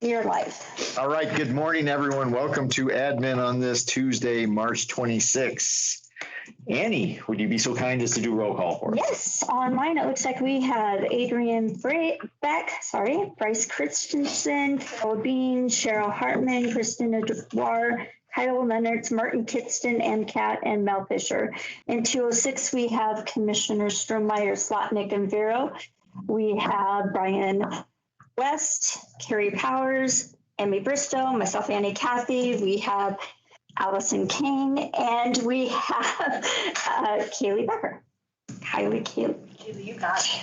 Your life. All right. Good morning, everyone. Welcome to admin on this Tuesday, March 26th. Annie, would you be so kind as to do roll call for us? Yes, on mine, it looks like we have Adrian Bryce Christensen, Carol Bean, Cheryl Hartman, Christina Dubois, Kyle Leonards, Martin Kitston, MCAT, and Mel Fisher. In 206, we have Commissioners Strohmeyer, Slotnick, and Vero. We have Brian West, Carrie Powers, Amy Bristow, myself, Annie Cathy. We have Allison King, and we have Kaylee Becker. Kaylee, you got it.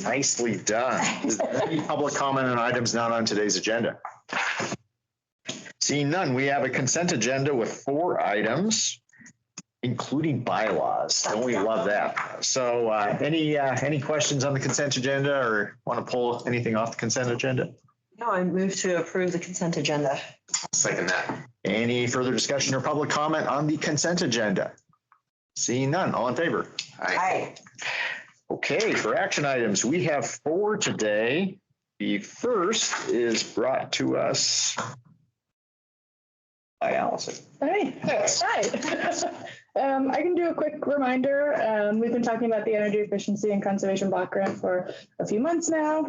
Nicely done. Is there any public comment on items not on today's agenda? Seeing none, we have a consent agenda with 4 items, including bylaws. Don't we love that? So any questions on the consent agenda or want to pull anything off the consent agenda? No, I move to approve the consent agenda. Second that. Any further discussion or public comment on the consent agenda? Seeing none, all in favor? Aye. Okay, for action items, we have 4 today. The first is brought to us by Allison. Hi. I can do a quick reminder. We've been talking about the Energy Efficiency and Conservation Block Grant for a few months now.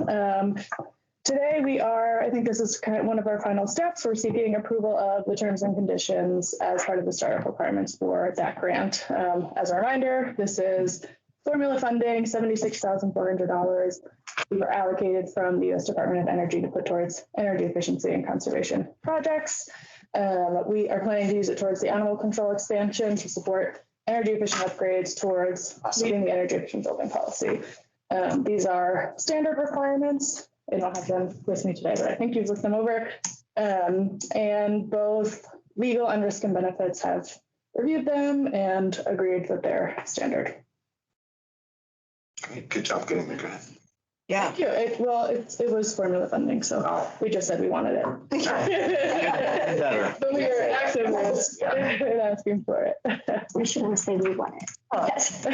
Today I think this is kind of one of our final steps. We're seeking approval of the terms and conditions as part of the startup requirements for that grant. As a reminder, this is formula funding, $76,400. We were allocated from the U.S. Department of Energy to put towards energy efficiency and conservation projects. We are planning to use it towards the animal control expansion to support energy efficient upgrades towards meeting the energy efficient building policy. These are standard requirements. I don't have them with me today, but I think you've looked them over. And both legal and risk and benefits have reviewed them and agreed that they're standard. Good job getting the grant. Yeah. Thank you. It was formula funding, so we just said we wanted it. But we were actively asking for it. We shouldn't say we want it. Yes. I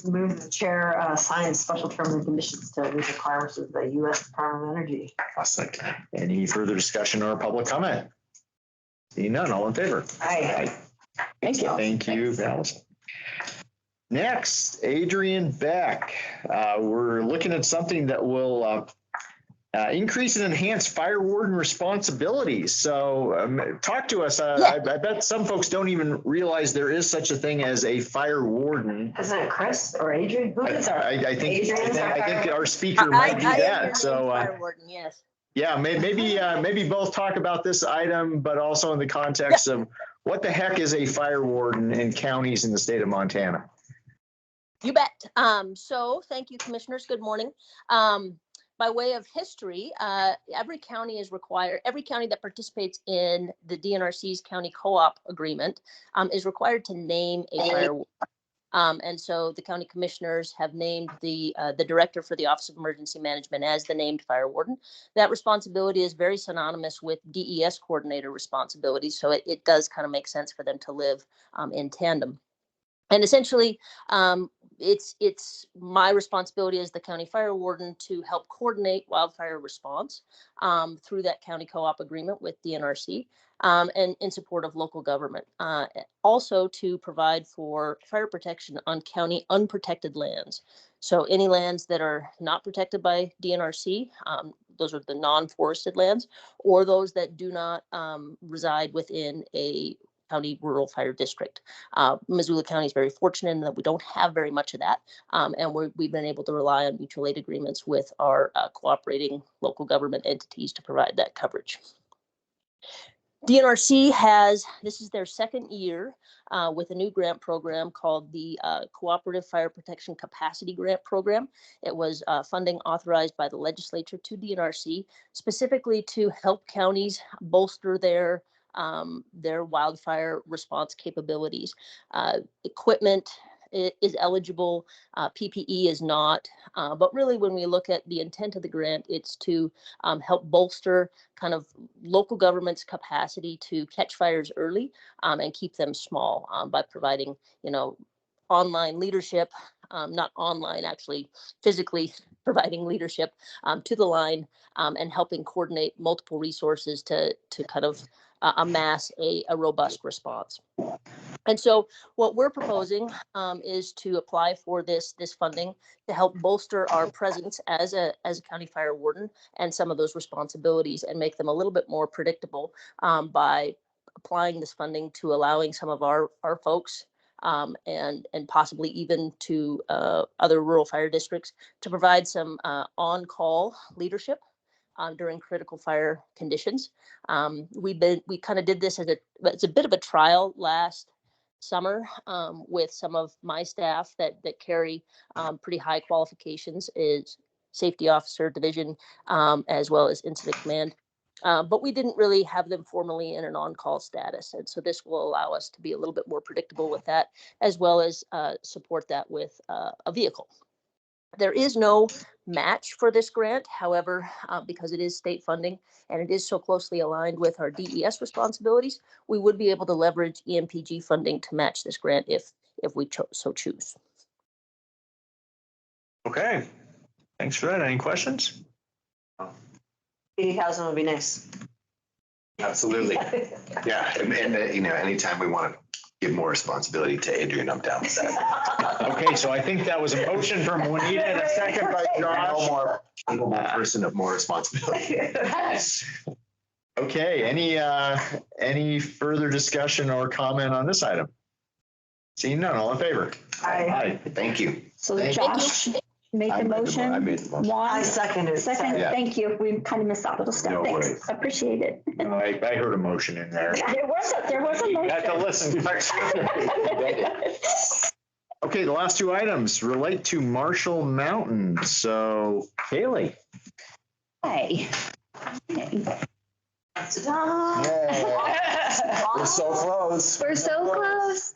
move the chair sign special terms and conditions to meet the requirements of the U.S. Department of Energy. Awesome. Any further discussion or public comment? Seeing none, all in favor? Aye. Thank you. Thank you, Allison. Next, Adrian Beck. We're looking at something that will increase and enhance fire warden responsibilities. So talk to us. I bet some folks don't even realize there is such a thing as a fire warden. Isn't it Chris or Adrian? Who is our? I think our speaker might do that. So fire warden, yes. Yeah, maybe both talk about this item, but also in the context of what the heck is a fire warden in counties in the state of Montana? You bet. So thank you, commissioners. Good morning. By way of history, every county that participates in the DNRC's county co-op agreement is required to name a fire warden. And so the county commissioners have named the director for the Office of Emergency Management as the named fire warden. That responsibility is very synonymous with DES coordinator responsibilities. So it does kind of make sense for them to live in tandem. And essentially, it's my responsibility as the county fire warden to help coordinate wildfire response through that county co-op agreement with DNRC and in support of local government. Also to provide for fire protection on county unprotected lands. So any lands that are not protected by DNRC, those are the non-forested lands, or those that do not reside within a county rural fire district. Missoula County is very fortunate in that we don't have very much of that. And we've been able to rely on mutual aid agreements with our cooperating local government entities to provide that coverage. DNRC this is their second year with a new grant program called the Cooperative Fire Protection Capacity Grant Program. It was funding authorized by the legislature to DNRC specifically to help counties bolster their wildfire response capabilities. Equipment is eligible, PPE is not, but really when we look at the intent of the grant, it's to help bolster kind of local government's capacity to catch fires early and keep them small by providing, online leadership, not online, actually physically providing leadership to the line and helping coordinate multiple resources to kind of amass a robust response. And so what we're proposing is to apply for this funding to help bolster our presence as a county fire warden and some of those responsibilities and make them a little bit more predictable by applying this funding to allowing some of our folks and possibly even to other rural fire districts to provide some on-call leadership during critical fire conditions. We kind of did this it's a bit of a trial last summer with some of my staff that carry pretty high qualifications, is safety officer division as well as incident command. But we didn't really have them formally in an on-call status. And so this will allow us to be a little bit more predictable with that, as well as support that with a vehicle. There is no match for this grant. However, because it is state funding and it is so closely aligned with our DES responsibilities, we would be able to leverage EMPG funding to match this grant if we so choose. Okay, thanks for that. Any questions? 80,000 would be nice. Absolutely. Yeah, and anytime we want to give more responsibility to Adrian, I'm down with that. Okay, so I think that was a motion from Juanita and a second by No Josh. more person of more responsibility. Okay, any further discussion or comment on this item? Seeing none, all in favor? Aye. Thank you. So Thank Josh made the I motion. made the motion. I Juan, seconded. second, Yeah. thank you. We kind of missed that little step. No Thanks. worries. Appreciate it. I heard a motion in there. There was a motion. Had to listen. Okay, the last two items relate to Marshall Mountain. So Kaylee. Hi. We're so close. We're so close.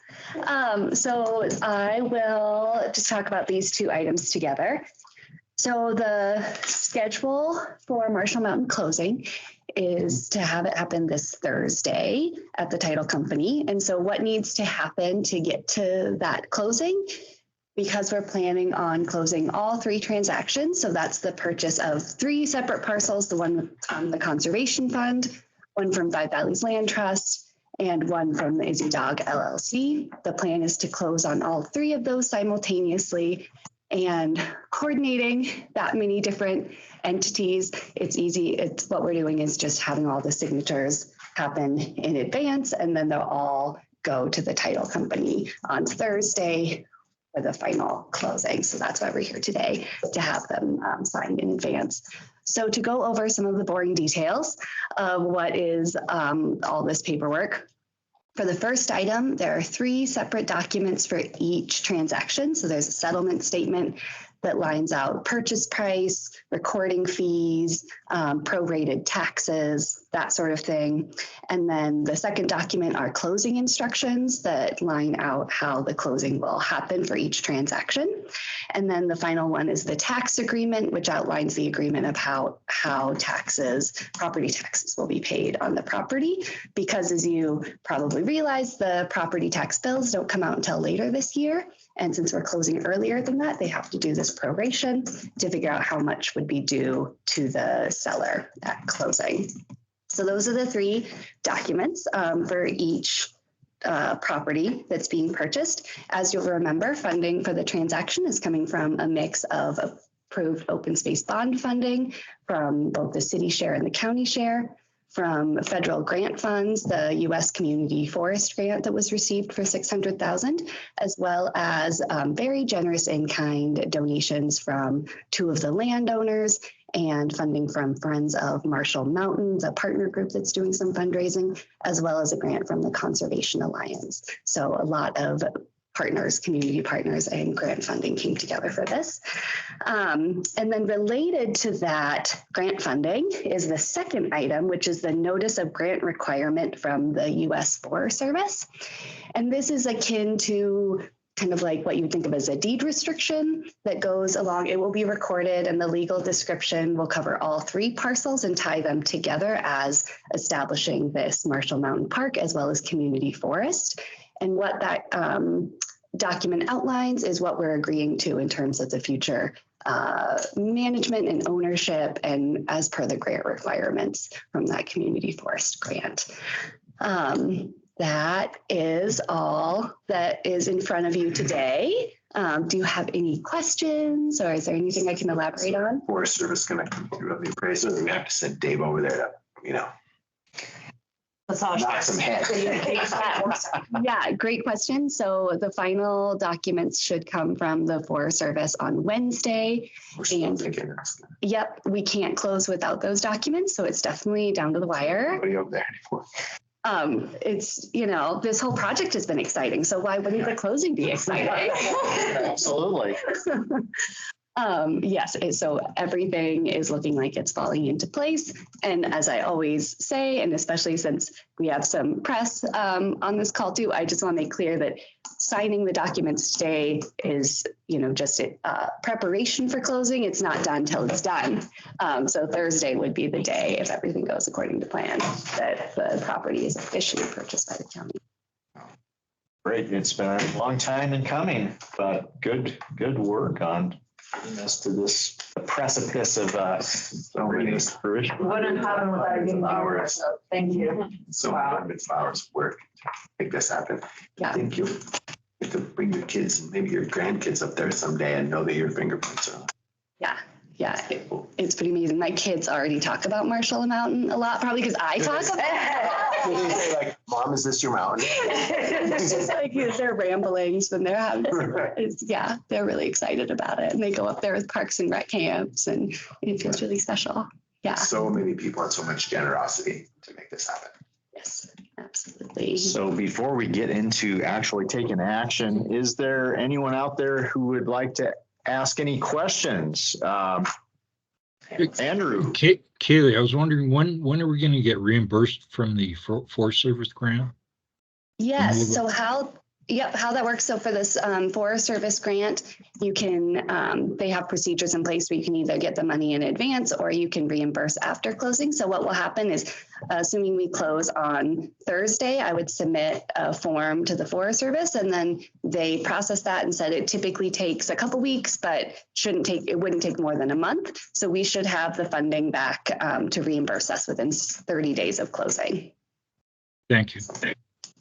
So I will just talk about these two items together. So the schedule for Marshall Mountain closing is to have it happen this Thursday at the title company. And so what needs to happen to get to that closing? Because we're planning on closing all three transactions. So that's the purchase of three separate parcels, the one from the Conservation Fund, one from Five Valleys Land Trust, and one from the Izzy Dog LLC. The plan is to close on all three of those simultaneously, and coordinating that many different entities, it's easy. It's what we're doing is just having all the signatures happen in advance, and then they'll all go to the title company on Thursday for the final closing. So that's why we're here today, to have them signed in advance. So to go over some of the boring details of what is all this paperwork. For the first item, there are three separate documents for each transaction. So there's a settlement statement that lines out purchase price, recording fees, prorated taxes, that sort of thing. And then the second document are closing instructions that line out how the closing will happen for each transaction. And then the final one is the tax agreement, which outlines the agreement of how property taxes will be paid on the property. Because as you probably realize, the property tax bills don't come out until later this year. And since we're closing earlier than that, they have to do this proration to figure out how much would be due to the seller at closing. So those are the three documents for each property that's being purchased. As you'll remember, funding for the transaction is coming from a mix of approved open space bond funding from both the city share and the county share, from federal grant funds, the U.S. Community Forest Grant that was received for $600,000, as well as very generous in-kind donations from two of the landowners and funding from Friends of Marshall Mountain, a partner group that's doing some fundraising, as well as a grant from the Conservation Alliance. So a lot of partners, community partners, and grant funding came together for this. And then related to that grant funding is the second item, which is the notice of grant requirement from the U.S. Forest Service. And this is akin to kind of like what you think of as a deed restriction that goes along. It will be recorded, and the legal description will cover all three parcels and tie them together as establishing this Marshall Mountain Park as well as community forest. And what that document outlines is what we're agreeing to in terms of the future management and ownership, and as per the grant requirements from that community forest grant. That is all that is in front of you today. Do you have any questions, or is there anything I can elaborate on? Forest Service gonna come through on the appraisal, and we have to send Dave over there to, knock some heads. Yeah, great question. So the final documents should come from the Forest Service on Wednesday. We're still And- thinking, Yep, we can't close without those documents, so it's definitely down to the wire. nobody over there anymore. It's, this whole project has been exciting, so why wouldn't the closing be exciting? Absolutely. Yes, so everything is looking like it's falling into place. And as I always say, and especially since we have some press on this call too, I just want to make clear that signing the documents today is, just preparation for closing. It's not done till it's done. So Thursday would be the day, if everything goes according to plan, that the property is officially purchased by the county. Great. It's been a long time in coming, but good work on getting us to this precipice of So many fruition. Wouldn't happen without you, Laura, so thank you. So many hours of work to make this happen. Yeah. I think you have to bring your kids and maybe your grandkids up there someday and know that your fingerprints are on. Yeah, it's pretty amazing. My kids already talk about Marshall Mountain a lot, probably because I talk about it. They say like, Mom, is this your mountain? It's just like their ramblings when they're having they're really excited about it. And they go up there with Parks and Rec camps, and it feels really special. Yeah. So many people and so much generosity to make this happen. Yes, absolutely. So before we get into actually taking action, is there anyone out there who would like to ask any questions? Andrew. Kaylee, I was wondering when are we going to get reimbursed from the Forest Service grant? Yes. So how that works. So for this Forest Service grant, you can, they have procedures in place where you can either get the money in advance or you can reimburse after closing. So what will happen is, assuming we close on Thursday, I would submit a form to the Forest Service, and then they process that and said it typically takes a couple weeks, but it wouldn't take more than a month. So we should have the funding back to reimburse us within 30 days of closing. Thank you.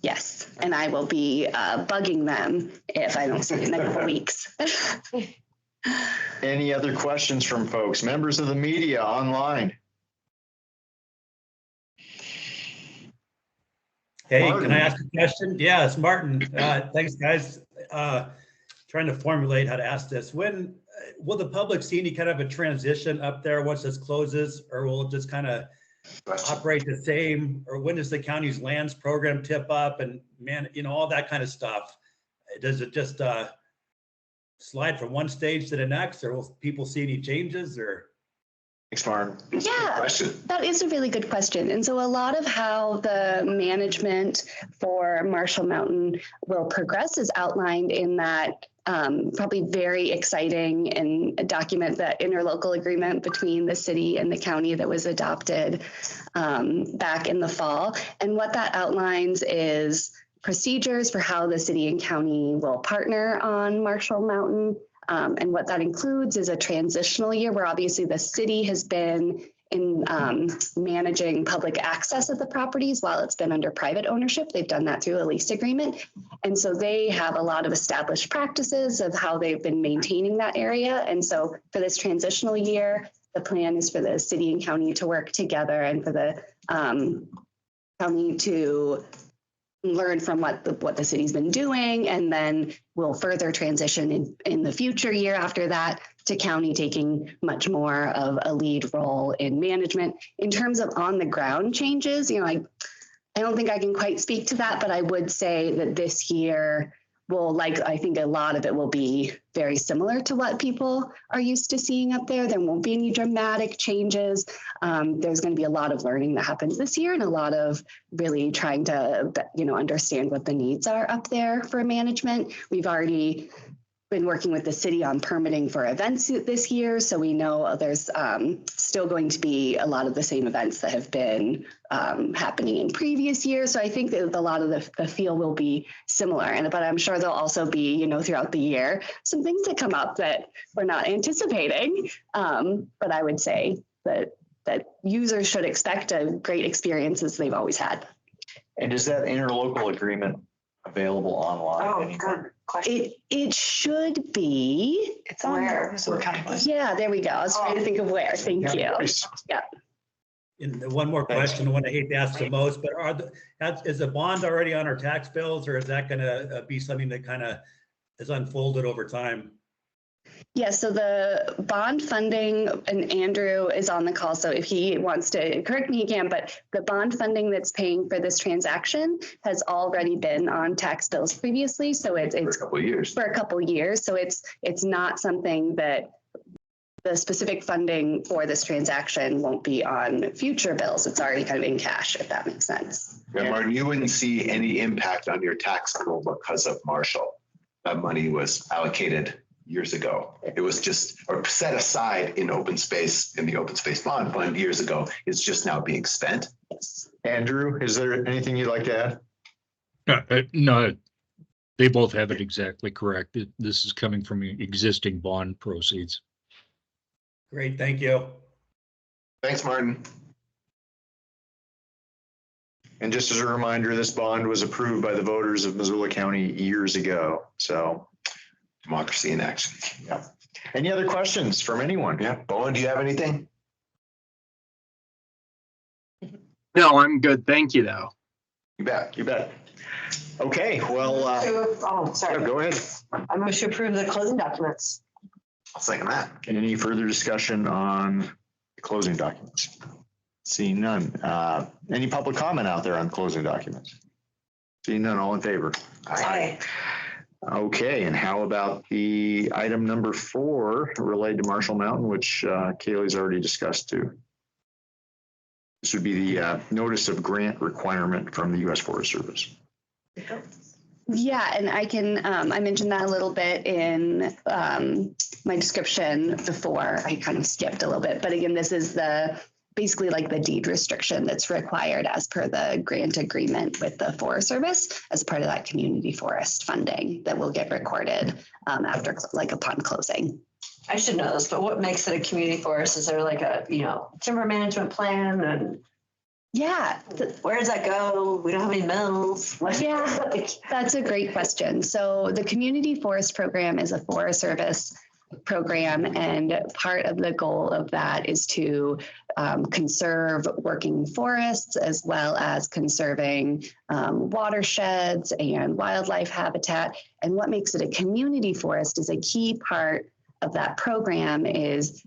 Yes, and I will be bugging them if I don't see it in a couple weeks. Any other questions from folks, members of the media online? Hey, Martin. Can I ask a question? Yeah, it's Martin. Thanks, guys. Trying to formulate how to ask this. When will the public see any kind of a transition up there once this closes, or will it just kind of operate the same? Or when does the county's lands program tip up and all that kind of stuff? Does it just slide from one stage to the next, or will people see any changes? Or Thanks, Martin. Yeah, that is a really good question. And so a lot of how the management for Marshall Mountain will progress is outlined in that probably very exciting and document, that interlocal agreement between the city and the county that was adopted back in the fall. And what that outlines is procedures for how the city and county will partner on Marshall Mountain. And what that includes is a transitional year where obviously the city has been in managing public access of the properties while it's been under private ownership. They've done that through a lease agreement. And so they have a lot of established practices of how they've been maintaining that area. And so for this transitional year, the plan is for the city and county to work together, and for the county to learn from what the city's been doing, and then we'll further transition in the future year after that to county taking much more of a lead role in management. In terms of on the ground changes, I don't think I can quite speak to that, but I would say that this year I think a lot of it will be very similar to what people are used to seeing up there. There won't be any dramatic changes. There's going to be a lot of learning that happens this year, and a lot of really trying to, understand what the needs are up there for management. We've already been working with the city on permitting for events this year. So we know there's still going to be a lot of the same events that have been happening in previous years. So I think that a lot of the feel will be similar. But I'm sure there'll also be, throughout the year, some things that come up that we're not anticipating. But I would say that users should expect a great experience as they've always had. And is that interlocal agreement available online? Oh, anywhere? good question. It should be. It's where? Yeah, there we go. I was trying to think of where. Thank you. Nice. Yeah. And one more question, one I hate to ask the most, but is the bond already on our tax bills, or is that going to be something that kind of is unfolded over time? Yeah, so the bond funding, and Andrew is on the call, so if he wants to correct me, he can, but the bond funding that's paying for this transaction has already been on tax bills previously. So it's For a couple of years. for a couple of years. So it's not something that the specific funding for this transaction won't be on future bills. It's already kind of in cash, if that makes sense. Yeah, Martin, you wouldn't see any impact on your tax bill because of Marshall. That money was allocated years ago. It was just, or set aside in the open space bond fund years ago. It's just now being spent. Andrew, is there anything you'd like to add? No, they both have it exactly correct. This is coming from existing bond proceeds. Great, thank you. Thanks, Martin. And just as a reminder, this bond was approved by the voters of Missoula County years ago. So Democracy in action. yeah. Any other questions from anyone? Yeah, Bowen, do you have anything? No, I'm good. Thank you, though. You bet. You bet. Okay, well, Oh, sorry. go ahead. I move to approve the closing documents. I'll second that. Any further discussion on the closing documents? Seeing none. Any public comment out there on closing documents? Seeing none, all in favor? Aye. Okay, and how about the item number 4 related to Marshall Mountain, which Kaylee's already discussed too? This would be the notice of grant requirement from the U.S. Forest Service. Yeah, and I can, I mentioned that a little bit in my description before. I kind of skipped a little bit, but again, this is basically like the deed restriction that's required as per the grant agreement with the Forest Service as part of that community forest funding that will get recorded after, like, upon closing. I should know this, but what makes it a community forest? Is there like a, timber management plan, and Yeah. where does that go? We don't have any mills. Yeah, that's a great question. So the Community Forest Program is a Forest Service program, and part of the goal of that is to conserve working forests, as well as conserving watersheds and wildlife habitat. And what makes it a community forest is a key part of that program is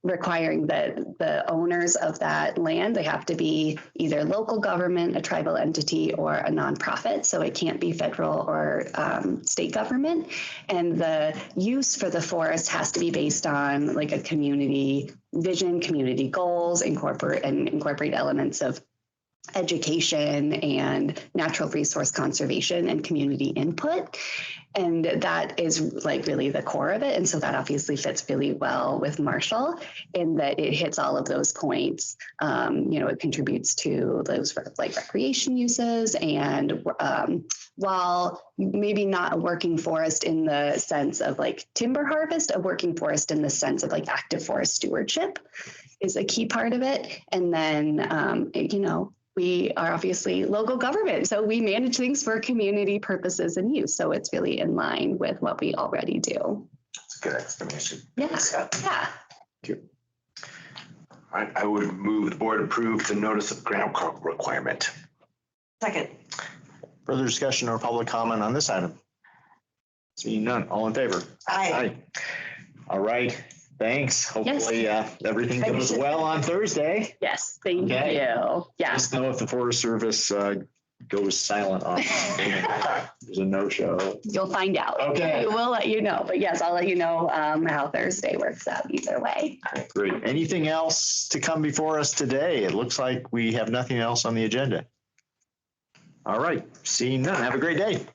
requiring that the owners of that land, they have to be either local government, a tribal entity, or a nonprofit. So it can't be federal or state government. And the use for the forest has to be based on like a community vision, community goals, incorporate elements of education and natural resource conservation and community input. And that is like really the core of it. And so that obviously fits really well with Marshall in that it hits all of those points. It contributes to those like recreation uses. And while maybe not a working forest in the sense of like timber harvest, a working forest in the sense of like active forest stewardship is a key part of it. And then, we are obviously local government, so we manage things for community purposes and use. So it's really in line with what we already do. That's a good explanation. Yeah. Thank you. All right, I would move the board approve the notice of grant requirement. Second. Further discussion or public comment on this item? Seeing none, all in favor? Aye. All right, thanks. Hopefully everything Thank goes you. well on Thursday. Yes, thank Okay. you. Yeah. Just know if the Forest Service goes silent on there's a no-show. You'll find out. Okay. We'll let you know. But yes, I'll let you know how Thursday works out either way. Great. Anything else to come before us today? It looks like we have nothing else on the agenda. All right, seeing none. Have a great day.